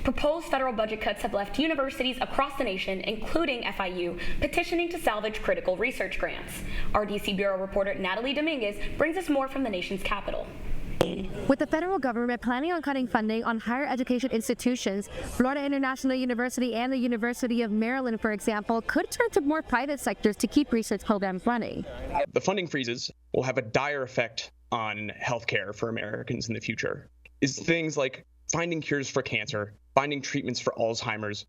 Proposed federal budget cuts have left universities across the nation, including FIU, petitioning to salvage critical research grants. Our DC Bureau reporter Natalie Dominguez brings us more from the nation's capital. With the federal government planning on cutting funding on higher education institutions, Florida International University and the University of Maryland, for example, could turn to more private sectors to keep research programs running. The funding freezes will have a dire effect on healthcare for Americans in the future. Is things like finding cures for cancer, finding treatments for Alzheimer's.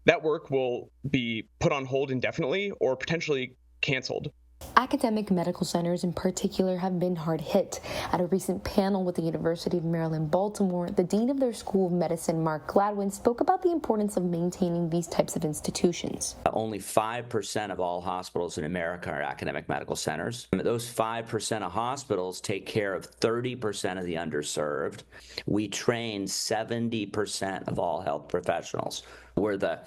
That work will be put on hold indefinitely or potentially canceled. Academic medical centers in particular have been hard hit. At a recent panel with the University of Maryland, Baltimore, the dean of their School of Medicine, Mark Gladwin, spoke about the importance of maintaining these types of institutions. Only 5% of all hospitals in America are academic medical centers. Those 5% of hospitals take care of 30% of the underserved. We train 70% of all health professionals. We're the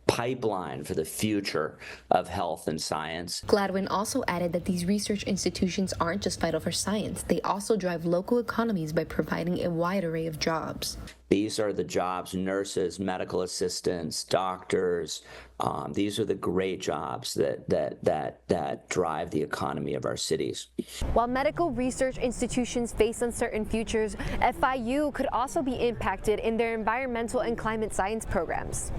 pipeline for the future of health and science. Gladwin also added that these research institutions aren't just vital for science, they also drive local economies by providing a wide array of jobs. These are the jobs: nurses, medical assistants, doctors. These are the great jobs that drive the economy of our cities. While medical research institutions face uncertain futures, FIU could also be impacted in their environmental and climate science programs.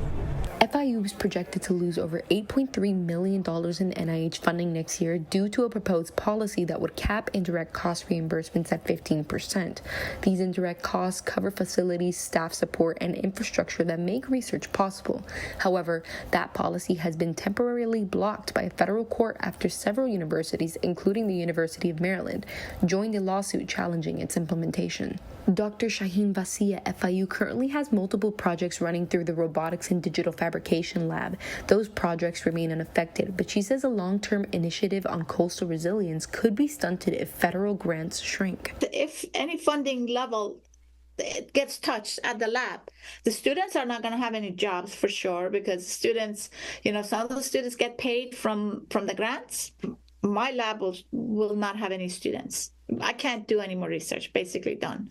FIU is projected to lose over $8.3 million in NIH funding next year due to a proposed policy that would cap indirect cost reimbursements at 15%. These indirect costs cover facilities, staff support, and infrastructure that make research possible. However, that policy has been temporarily blocked by a federal court after several universities, including the University of Maryland, joined a lawsuit challenging its implementation. Dr. Shaheen Vassi at FIU currently has multiple projects running through the Robotics and Digital Fabrication Lab. Those projects remain unaffected, but she says a long-term initiative on coastal resilience could be stunted if federal grants shrink. If any funding level it gets touched at the lab, the students are not going to have any jobs for sure, because students, some of the students get paid from the grants. My lab will not have any students. I can't do any more research, basically done.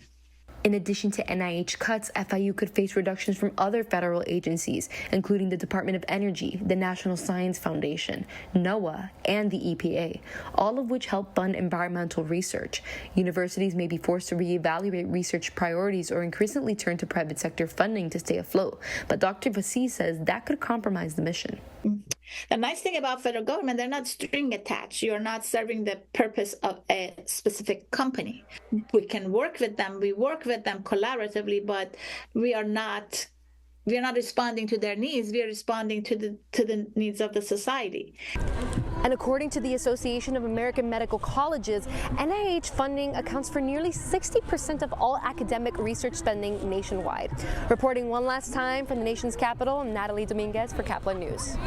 In addition to NIH cuts, FIU could face reductions from other federal agencies, including the Department of Energy, the National Science Foundation, NOAA, and the EPA, all of which help fund environmental research. Universities may be forced to reevaluate research priorities or increasingly turn to private sector funding to stay afloat. But Dr. Vassi says that could compromise the mission. The nice thing about federal government, they're not string attached. You're not serving the purpose of a specific company. We can work with them. We work with them collaboratively, but we are not responding to their needs. We are responding to the needs of the society. And according to the Association of American Medical Colleges, NIH funding accounts for nearly 60% of all academic research spending nationwide. Reporting one last time from the nation's capital, Natalie Dominguez for Caplin News.